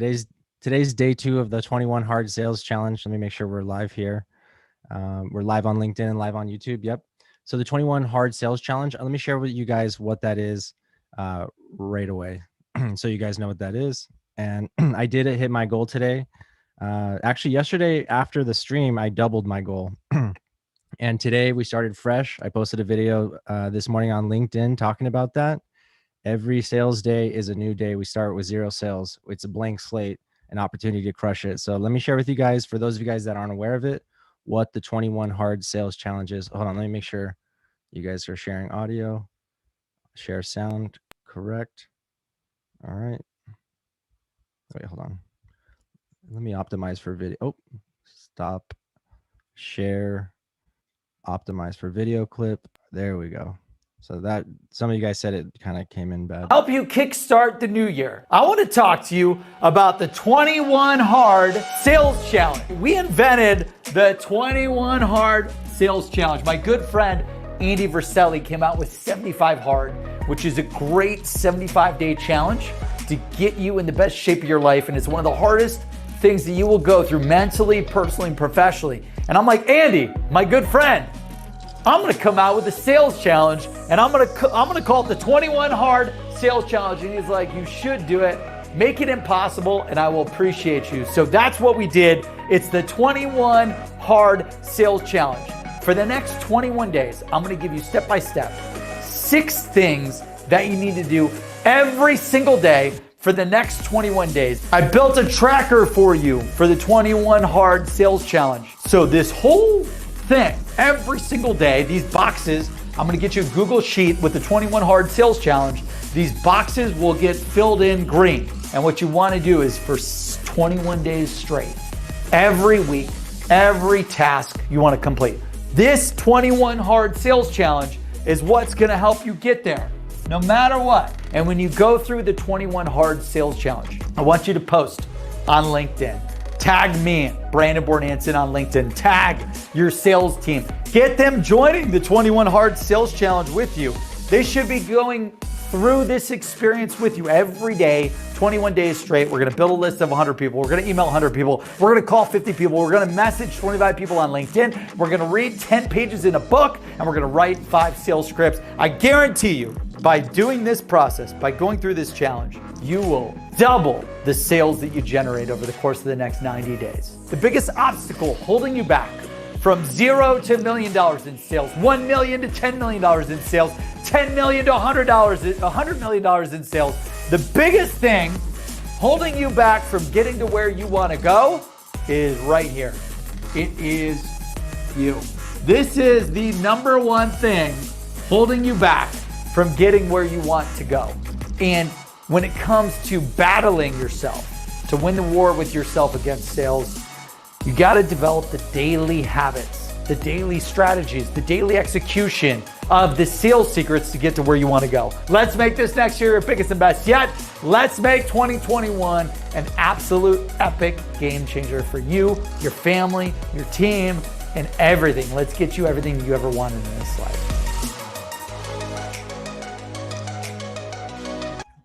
Today's today's day 2 of the 21 hard sales challenge. Let me make sure we're live here. We're live on LinkedIn and live on YouTube. Yep. So the 21 hard sales challenge. Let me share with you guys what that is right away, so you guys know what that is. And I did hit my goal today. Actually, yesterday after the stream, I doubled my goal. And today we started fresh. I posted a video this morning on LinkedIn talking about that. Every sales day is a new day. We start with 0 sales. It's a blank slate, an opportunity to crush it. So let me share with you guys, for those of you guys that aren't aware of it, what the 21 hard sales challenge is. Hold on, let me make sure you guys are sharing audio. Share sound, correct. All right. Wait, hold on. Let me optimize for video. Oh, stop. Share, optimize for video clip. There we go. So that some of you guys said it kind of came in bad. Help you kickstart the new year. I want to talk to you about the 21 Hard Sales Challenge. We invented the 21 Hard Sales Challenge. My good friend Andy Verselli came out with 75 Hard, which is a great 75-day challenge to get you in the best shape of your life. And it's one of the hardest things that you will go through mentally, personally, and professionally. And I'm like, Andy, my good friend, I'm gonna come out with a sales challenge, and I'm gonna call it the 21 Hard Sales Challenge. And he's like, you should do it. Make it impossible, and I will appreciate you. So that's what we did. It's the 21 Hard Sales Challenge. For the next 21 days, I'm gonna give you step-by-step 6 things that you need to do every single day for the next 21 days. I built a tracker for you for the 21 Hard Sales Challenge. So this whole thing, every single day, these boxes, I'm gonna get you a Google Sheet with the 21 Hard Sales Challenge. These boxes will get filled in green. And what you wanna do is for 21 days straight, every week, every task you wanna complete. This 21 Hard Sales Challenge is what's gonna help you get there, no matter what. And when you go through the 21 Hard Sales Challenge, I want you to post on LinkedIn. Tag me, Brandon Bornancin on LinkedIn. Tag your sales team. Get them joining the 21 Hard Sales Challenge with you. They should be going through this experience with you every day, 21 days straight. We're gonna build a list of 100 people. We're gonna email 100 people. We're gonna call 50 people. We're gonna message 25 people on LinkedIn. We're gonna read 10 pages in a book, and we're gonna write 5 sales scripts. I guarantee you, by doing this process, by going through this challenge, you will double the sales that you generate over the course of the next 90 days. The biggest obstacle holding you back from $0 to $1 million in sales, $1 million to $10 million in sales, $10 million to $100 million in sales. The biggest thing holding you back from getting to where you want to go is right here. It is you. This is the number one thing holding you back from getting where you want to go. And when it comes to battling yourself, to win the war with yourself against sales, you got to develop the daily habits, the daily strategies, the daily execution of the sales secrets to get to where you want to go. Let's make this next year your biggest and best yet. Let's make 2021 an absolute epic game changer for you, your family, your team, and everything. Let's get you everything you ever wanted in this life.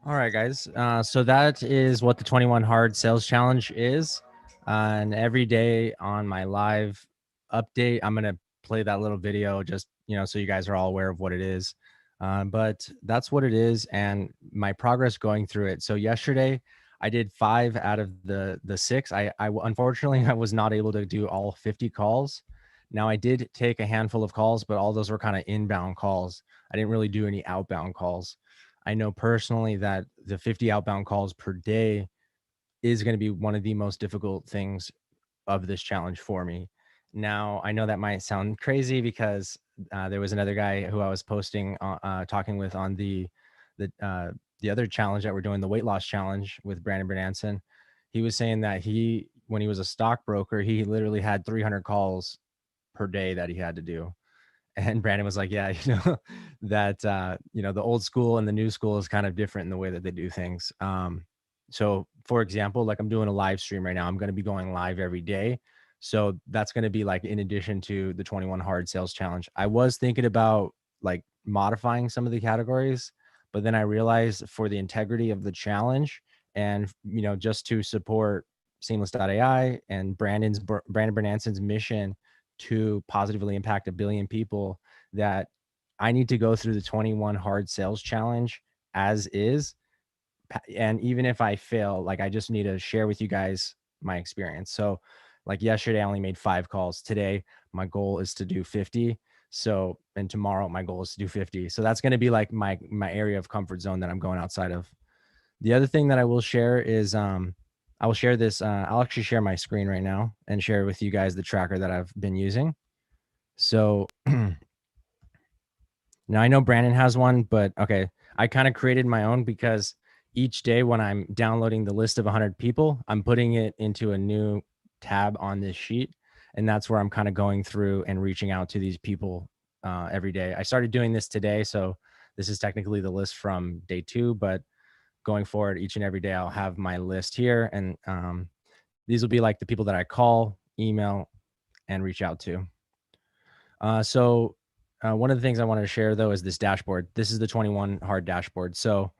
All right, guys. So that is what the 21 Hard Sales Challenge is. And every day on my live update, I'm going to play that little video just, so you guys are all aware of what it is. But that's what it is and my progress going through it. So yesterday I did 5 out of the 6. I unfortunately, I was not able to do all 50 calls. Now I did take a handful of calls, but all those were kind of inbound calls. I didn't really do any outbound calls. I know personally that the 50 outbound calls per day is going to be one of the most difficult things of this challenge for me. Now, I know that might sound crazy because there was another guy who I was talking with on the other challenge that we're doing, the weight loss challenge with Brandon Bornancin. He was saying that when he was a stockbroker, he literally had 300 calls per day that he had to do. And Brandon was like, yeah, that, the old school and the new school is kind of different in the way that they do things. So for example, like I'm doing a live stream right now, I'm going to be going live every day. So that's going to be like, in addition to the 21 Hard Sales Challenge. I was thinking about like modifying some of the categories, but then I realized for the integrity of the challenge And, just to support Seamless.AI and Brandon Bornancin's mission to positively impact 1 billion people, that I need to go through the 21 hard sales challenge as is. And even if I fail, like, I just need to share with you guys my experience. So like yesterday, I only made 5 calls. Today, my goal is to do 50. So, and tomorrow my goal is to do 50. So that's going to be like my area of comfort zone that I'm going outside of. The other thing that I will share is, I will share this. I'll actually share my screen right now and share with you guys the tracker that I've been using. So now I know Brandon has one, but okay, I kind of created my own because each day when I'm downloading the list of 100 people, I'm putting it into a new tab on this sheet. And that's where I'm kind of going through and reaching out to these people every day. I started doing this today. So this is technically the list from day 2, but going forward, each and every day, I'll have my list here. And these will be like the people that I call, email, and reach out to. One of the things I wanted to share though is this dashboard. This is the 21 hard dashboard. So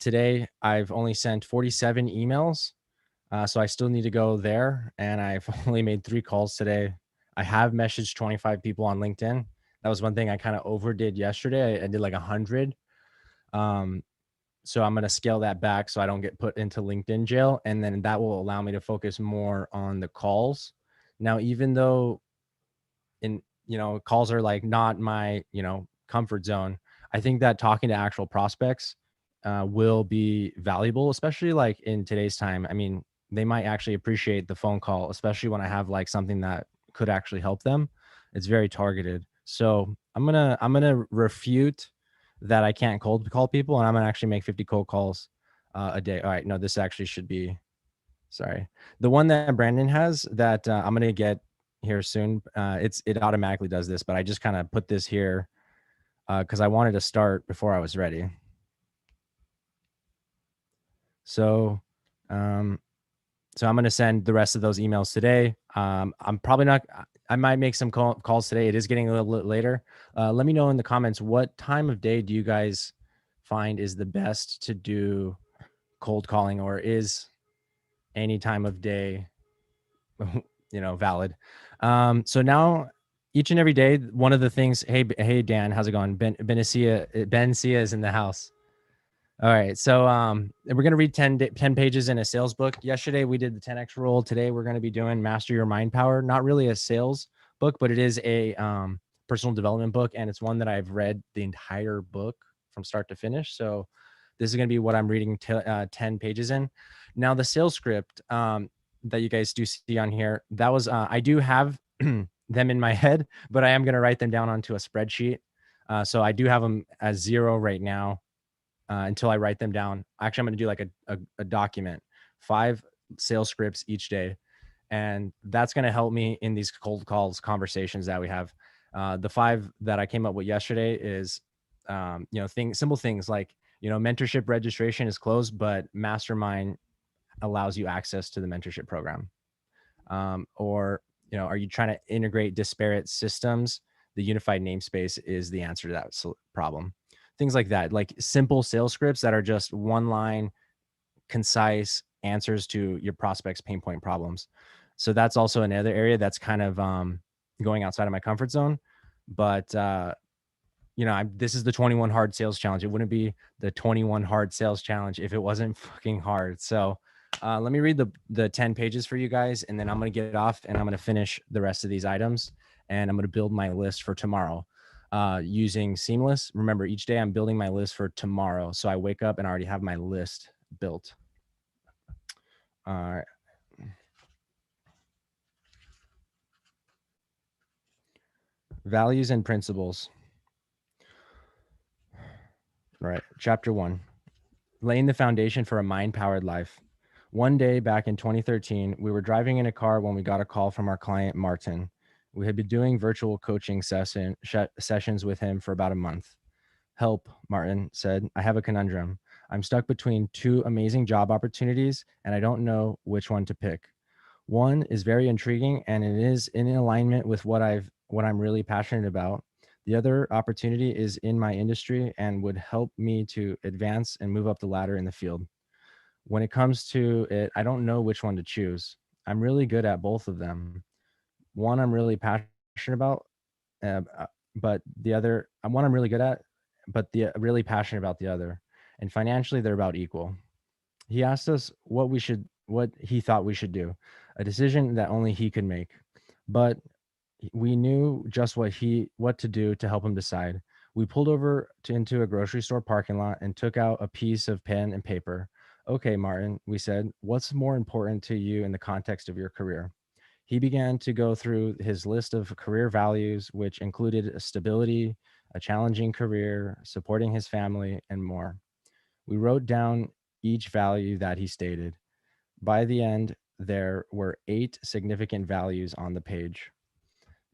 today I've only sent 47 emails. So I still need to go there, and I've only made 3 calls today. I have messaged 25 people on LinkedIn. That was one thing I kind of overdid yesterday. I did like 100. So I'm going to scale that back so I don't get put into LinkedIn jail. And then that will allow me to focus more on the calls. Now, even though calls are like not my, comfort zone, I think that talking to actual prospects will be valuable, especially like in today's time. I mean, they might actually appreciate the phone call, especially when I have like something that could actually help them. It's very targeted. So I'm gonna refute that I can't cold call people, and I'm gonna actually make 50 cold calls a day. All right, no, this actually should be, sorry, the one that Brandon has that I'm gonna get here soon. It automatically does this, but I just kind of put this here because I wanted to start before I was ready. So, so I'm going to send the rest of those emails today. I'm probably not, I might make some calls today. It is getting a little bit later. Let me know in the comments, what time of day do you guys find is the best to do cold calling, or is any time of day, valid? So now each and every day, one of the things, hey, Dan, how's it going? Ben Sia is in the house. All right. So we're going to read 10 pages in a sales book. Yesterday, we did the 10X rule. Today, we're going to be doing Master Your Mind Power. Not really a sales book, but it is a personal development book. And it's one that I've read the entire book from start to finish. So this is going to be what I'm reading 10 pages in. Now, the sales script that you guys do see on here, that was, I do have them in my head, but I am going to write them down onto a spreadsheet. So I do have them as 0 right now. Until I write them down. Actually, I'm going to do like a document, 5 sales scripts each day. And that's going to help me in these cold calls conversations that we have. The 5 that I came up with yesterday is, simple things like, mentorship registration is closed, but mastermind allows you access to the mentorship program. Or, are you trying to integrate disparate systems? The unified namespace is the answer to that problem. Things like that, like simple sales scripts that are just one line, concise answers to your prospects' pain point problems. So that's also another area that's kind of going outside of my comfort zone. But this is the 21 hard sales challenge. It wouldn't be the 21 hard sales challenge if it wasn't fucking hard. So let me read the 10 pages for you guys, and then I'm going to get off and I'm going to finish the rest of these items, and I'm going to build my list for tomorrow using Seamless. Remember, each day I'm building my list for tomorrow. So I wake up and I already have my list built. All right. Values and principles. All right. Chapter 1, laying the foundation for a mind-powered life. One day back in 2013, we were driving in a car when we got a call from our client, Martin. We had been doing virtual coaching sessions with him for about a month. Help, Martin said. I have a conundrum. I'm stuck between 2 amazing job opportunities, and I don't know which one to pick. One is very intriguing, and it is in alignment with what I'm really passionate about. The other opportunity is in my industry and would help me to advance and move up the ladder in the field. When it comes to it, I don't know which one to choose. I'm really good at both of them. One I'm really passionate about, but the other, one I'm really good at, but the really passionate about the other. And financially, they're about equal. He asked us what he thought we should do, a decision that only he could make. But we knew just what to do to help him decide. We pulled over into a grocery store parking lot and took out a piece of pen and paper. Okay, Martin, we said, what's more important to you in the context of your career? He began to go through his list of career values, which included stability, a challenging career, supporting his family, and more. We wrote down each value that he stated. By the end, there were 8 significant values on the page.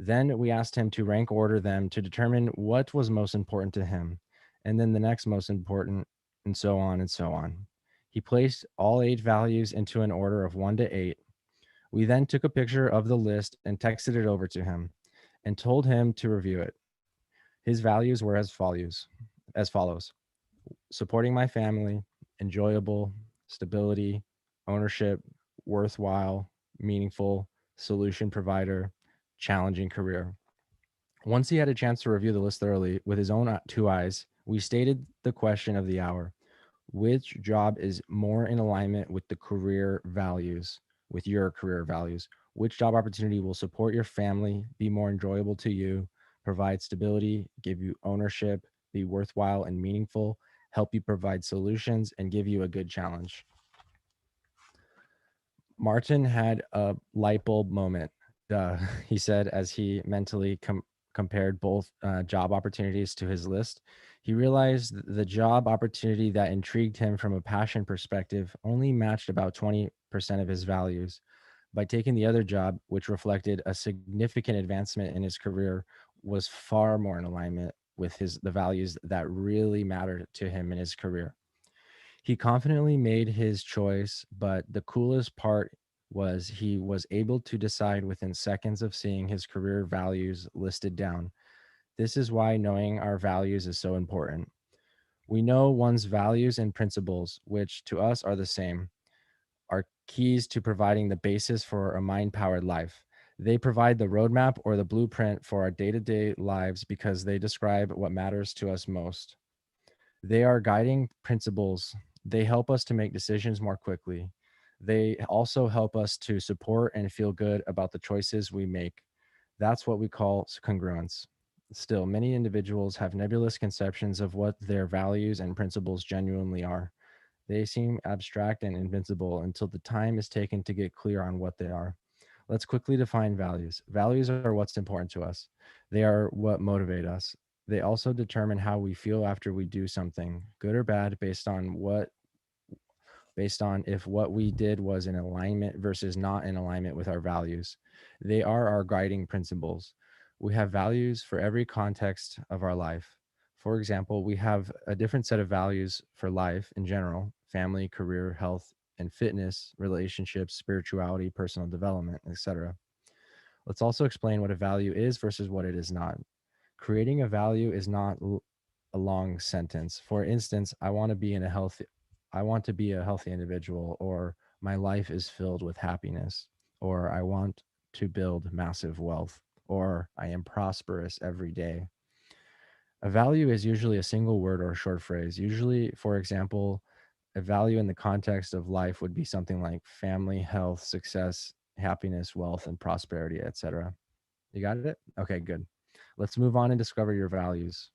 Then we asked him to rank order them to determine what was most important to him, and then the next most important, and so on and so on. He placed all 8 values into an order of 1 to 8. We then took a picture of the list and texted it over to him and told him to review it. His values were as follows: supporting my family, enjoyable, stability, ownership, worthwhile, meaningful, solution provider, challenging career. Once he had a chance to review the list thoroughly with his own 2 eyes, we stated the question of the hour: which job is more in alignment with the career values, with your career values? Which job opportunity will support your family, be more enjoyable to you, provide stability, give you ownership, be worthwhile and meaningful, help you provide solutions, and give you a good challenge? Martin had a light bulb moment. Duh, he said as he mentally compared both job opportunities to his list. He realized the job opportunity that intrigued him from a passion perspective only matched about 20% of his values. By taking the other job, which reflected a significant advancement in his career, was far more in alignment with the values that really mattered to him in his career. He confidently made his choice, but the coolest part was he was able to decide within seconds of seeing his career values listed down. This is why knowing our values is so important. We know one's values and principles, which to us are the same, are keys to providing the basis for a mind powered life. They provide the roadmap or the blueprint for our day to day lives because they describe what matters to us most. They are guiding principles. They help us to make decisions more quickly. They also help us to support and feel good about the choices we make. That's what we call congruence. Still, many individuals have nebulous conceptions of what their values and principles genuinely are. They seem abstract and invincible until the time is taken to get clear on what they are. Let's quickly define values. Values are what's important to us. They are what motivate us. They also determine how we feel after we do something, good or bad, based on if what we did was in alignment versus not in alignment with our values. They are our guiding principles. We have values for every context of our life. For example, we have a different set of values for life in general: family, career, health, and fitness, relationships, spirituality, personal development, etc. Let's also explain what a value is versus what it is not. Creating a value is not a long sentence. For instance, I want to be a healthy individual, or my life is filled with happiness, or I want to build massive wealth, or I am prosperous every day. A value is usually a single word or a short phrase. Usually, for example, a value in the context of life would be something like family, health, success, happiness, wealth, and prosperity, etc. You got it? Okay, good. Let's move on and discover your values.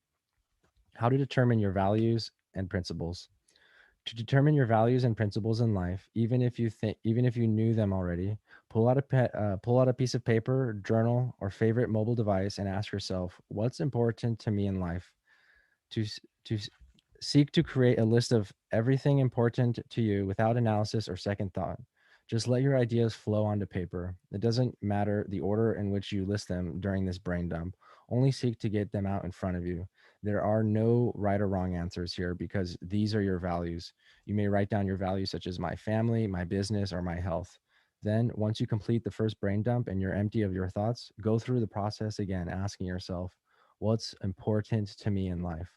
How to determine your values and principles. To determine your values and principles in life, even if you knew them already, pull out a piece of paper, journal, or favorite mobile device and ask yourself, what's important to me in life? To seek to create a list of everything important to you without analysis or second thought. Just let your ideas flow onto paper. It doesn't matter the order in which you list them during this brain dump. Only seek to get them out in front of you. There are no right or wrong answers here because these are your values. You may write down your values such as my family, my business, or my health. Then, once you complete the first brain dump and you're empty of your thoughts, go through the process again, asking yourself, what's important to me in life?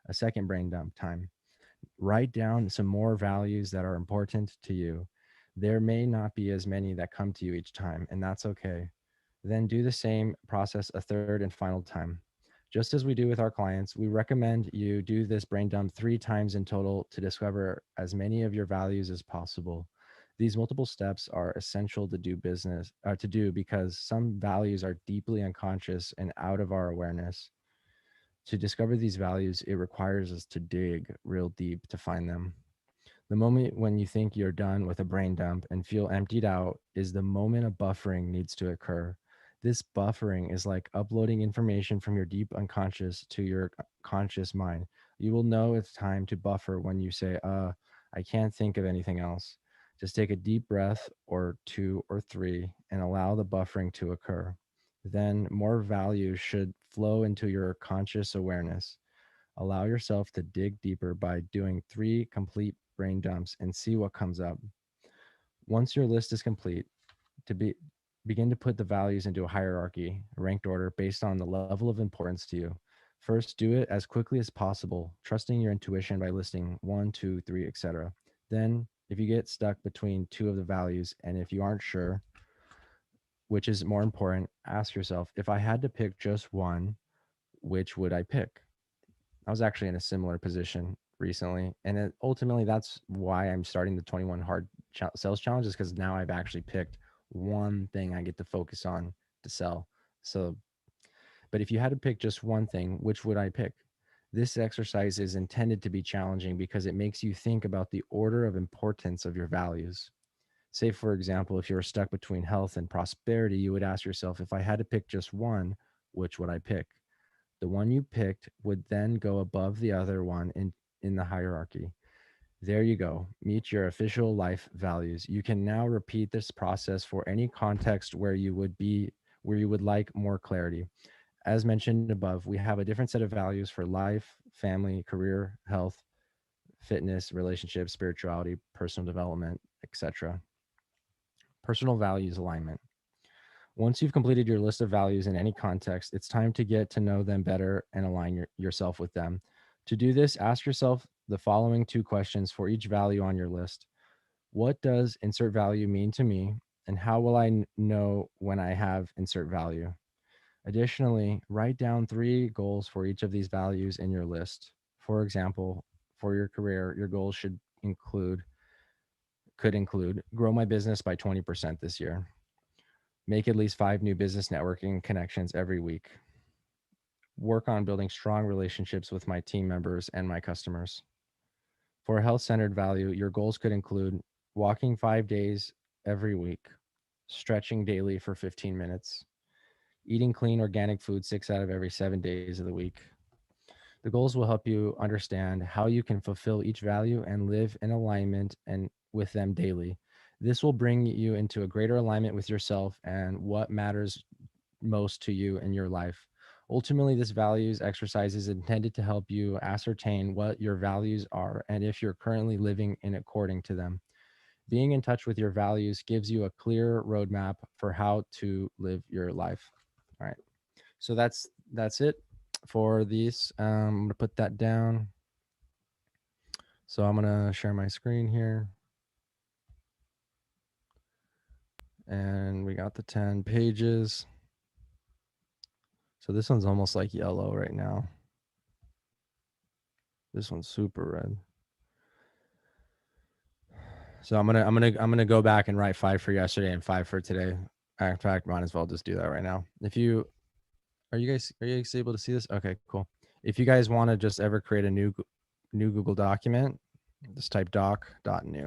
A second brain dump time. Write down some more values that are important to you. There may not be as many that come to you each time, and that's okay. Then do the same process a third and final time. Just as we do with our clients, we recommend you do this brain dump 3 times in total to discover as many of your values as possible. These multiple steps are essential to do business to do because some values are deeply unconscious and out of our awareness. To discover these values, it requires us to dig real deep to find them. The moment when you think you're done with a brain dump and feel emptied out is the moment a buffering needs to occur. This buffering is like uploading information from your deep unconscious to your conscious mind. You will know it's time to buffer when you say, I can't think of anything else. Just take a deep breath or two or three and allow the buffering to occur. Then more value should flow into your conscious awareness. Allow yourself to dig deeper by doing 3 complete brain dumps and see what comes up. Once your list is complete, to begin to put the values into a hierarchy, a ranked order based on the level of importance to you. First, do it as quickly as possible, trusting your intuition by listing one, two, three, etc. Then, if you get stuck between 2 of the values, and if you aren't sure which is more important, ask yourself, if I had to pick just one, which would I pick? I was actually in a similar position recently, and ultimately that's why I'm starting the 21 hard sales challenge, is because now I've actually picked one thing I get to focus on to sell. So, but if you had to pick just one thing, which would I pick? This exercise is intended to be challenging because it makes you think about the order of importance of your values. Say, for example, if you were stuck between health and prosperity, you would ask yourself, if I had to pick just one, which would I pick? The one you picked would then go above the other one in the hierarchy. There you go. Meet your official life values. You can now repeat this process for any context where you would like more clarity. As mentioned above, we have a different set of values for life, family, career, health, fitness, relationships, spirituality, personal development, etc. Personal values alignment. Once you've completed your list of values in any context, it's time to get to know them better and align yourself with them. To do this, ask yourself the following 2 questions for each value on your list. What does insert value mean to me? And how will I know when I have insert value? Additionally, write down 3 goals for each of these values in your list. For example, for your career, your goals could include grow my business by 20% this year, make at least 5 new business networking connections every week, work on building strong relationships with my team members and my customers. For a health centered value, your goals could include walking 5 days every week, stretching daily for 15 minutes, eating clean organic food 6 out of every 7 days of the week. The goals will help you understand how you can fulfill each value and live in alignment and with them daily. This will bring you into a greater alignment with yourself and what matters most to you in your life. Ultimately, this values exercise is intended to help you ascertain what your values are and if you're currently living in according to them. Being in touch with your values gives you a clear roadmap for how to live your life. All right. So that's it for these. I'm gonna put that down. So I'm gonna share my screen here. And we got the 10 pages. So this one's almost like yellow right now. This one's super red. So I'm gonna go back and write 5 for yesterday and 5 for today. In fact, might as well just do that right now. If you are you guys able to see this? Okay, cool. If you guys want to just ever create a new Google document, just type doc.new.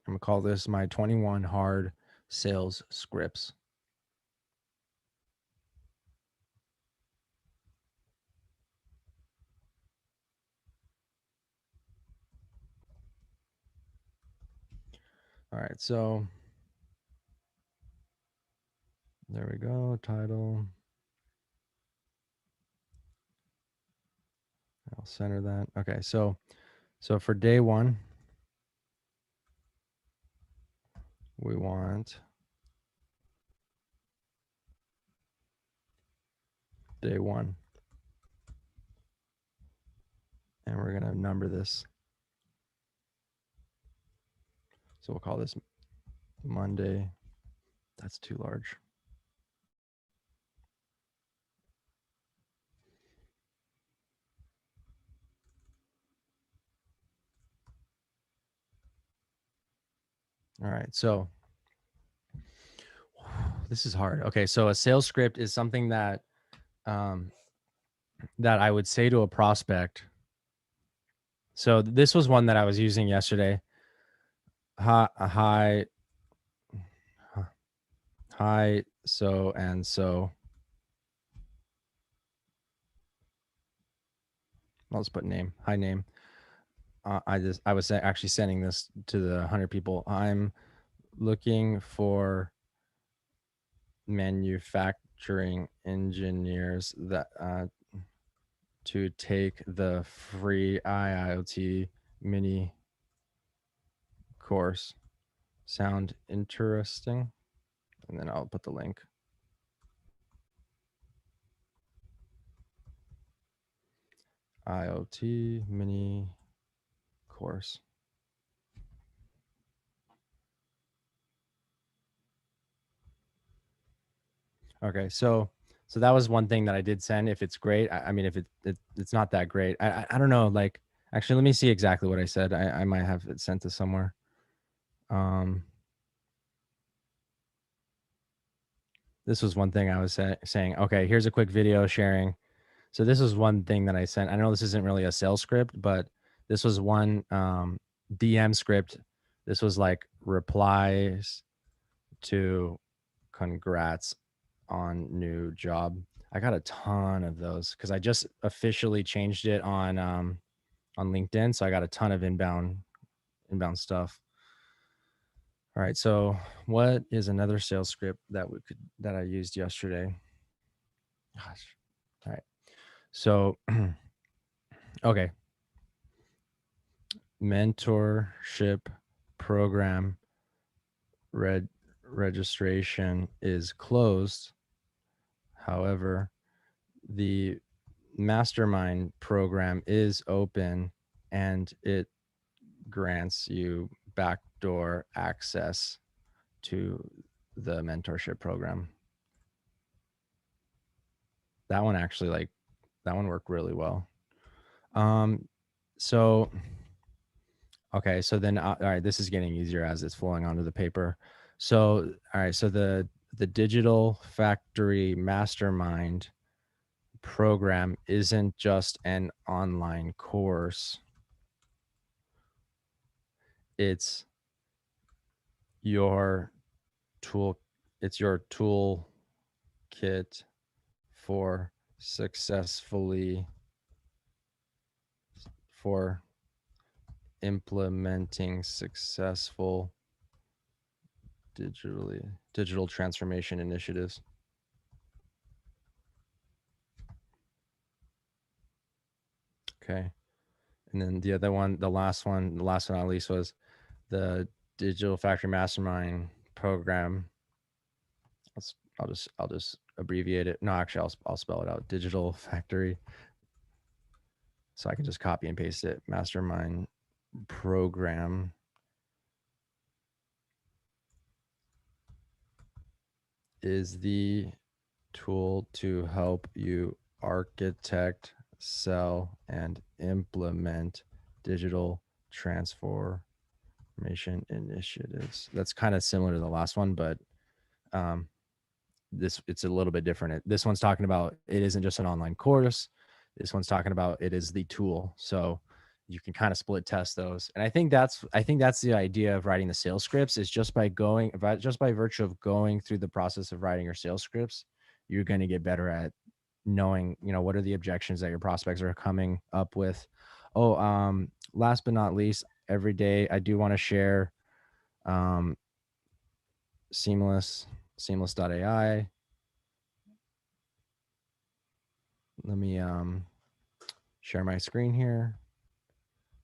I'm gonna call this my 21 hard sales scripts. All right, so there we go. Title. I'll center that. Okay, so for day 1, we want day 1. and we're going to number this. So we'll call this Monday. That's too large. All right. So this is hard. Okay. So a sales script is something that that I would say to a prospect. So this was one that I was using yesterday. Hi, so and so. I'll just put name. Hi, name. I was actually sending this to the 100 people. I'm looking for manufacturing engineers that to take the free IIoT mini course. Sound interesting? And then I'll put the link. IoT mini course. Okay, so that was one thing that I did send. If it's great, I mean, if it's not that great, I don't know. Like, actually, let me see exactly what I said. I might have it sent to somewhere. This was one thing I was saying. Okay, here's a quick video sharing. So this was one thing that I sent. I know this isn't really a sales script, but this was one DM script. This was like replies to congrats on new job. I got a ton of those because I just officially changed it on LinkedIn. So I got a ton of inbound stuff. All right. So what is another sales script that I used yesterday? Gosh. All right. So okay. Mentorship program registration is closed. However, the mastermind program is open and it grants you backdoor access to the mentorship program. That one actually that one worked really well. So okay, so then all right, this is getting easier as it's flowing onto the paper. So all right, so the digital factory mastermind program isn't just an online course. It's your tool kit for implementing successful digital transformation initiatives. Okay. And then the last one not least was the Digital Factory Mastermind program. I'll just abbreviate it. No, actually I'll spell it out. Digital Factory. So I can just copy and paste it. Mastermind program is the tool to help you architect, sell, and implement digital transformation initiatives. That's kind of similar to the last one, but it's a little bit different. This one's talking about it isn't just an online course. This one's talking about it is the tool. So you can kind of split test those. And I think that's the idea of writing the sales scripts is just by virtue of going through the process of writing your sales scripts, you're going to get better at knowing, what are the objections that your prospects are coming up with. Last but not least, every day I do want to share Seamless.AI. Let me share my screen here.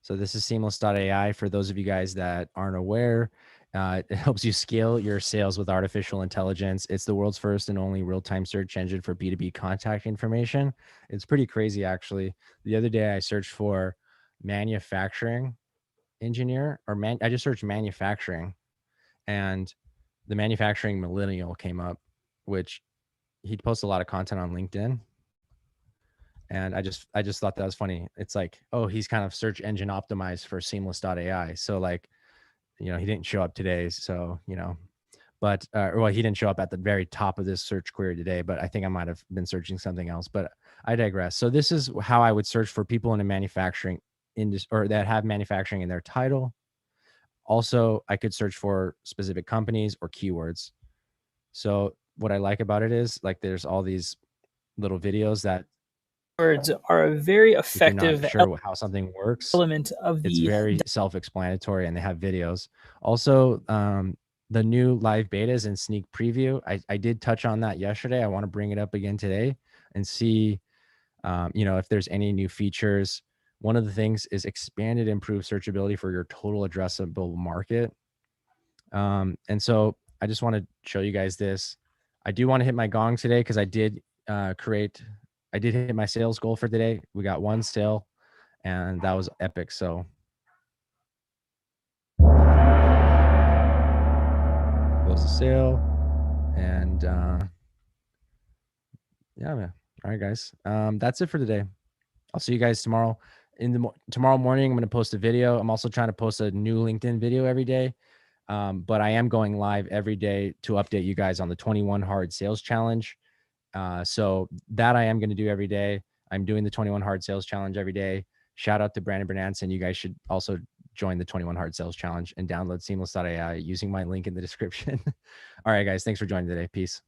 So this is Seamless.AI. For those of you guys that aren't aware, it helps you scale your sales with artificial intelligence. It's the world's first and only real-time search engine for B2B contact information. It's pretty crazy, actually. The other day I searched for manufacturing engineer, or I just searched manufacturing, and the manufacturing millennial came up, which he posts a lot of content on LinkedIn. And I just thought that was funny. It's like, oh, he's kind of search engine optimized for Seamless.AI. So like, he didn't show up today. So, but, well, he didn't show up at the very top of this search query today, but I think I might've been searching something else, but I digress. So this is how I would search for people in a manufacturing industry, or that have manufacturing in their title. Also, I could search for specific companies or keywords. So what I like about it is, like, there's all these little videos that, Words are a very if you're not effective sure how something works, element of it's the very self-explanatory, and they have videos. Also, the new live betas and sneak preview, I did touch on that yesterday. I want to bring it up again today and see, if there's any new features. One of the things is expanded improved searchability for your total addressable market. And so I just want to show you guys this. I do want to hit my gong today because I did hit my sales goal for today. We got one sale, and that was epic. So close the sale, and yeah, man. All right, guys. That's it for today. I'll see you guys tomorrow. Tomorrow morning, I'm going to post a video. I'm also trying to post a new LinkedIn video every day. But I am going live every day to update you guys on the 21 Hard Sales Challenge. So that I am going to do every day. I'm doing the 21 Hard Sales Challenge every day. Shout out to Brandon Bornancin. You guys should also join the 21 Hard Sales Challenge and download Seamless.AI using my link in the description. All right, guys. Thanks for joining today. Peace.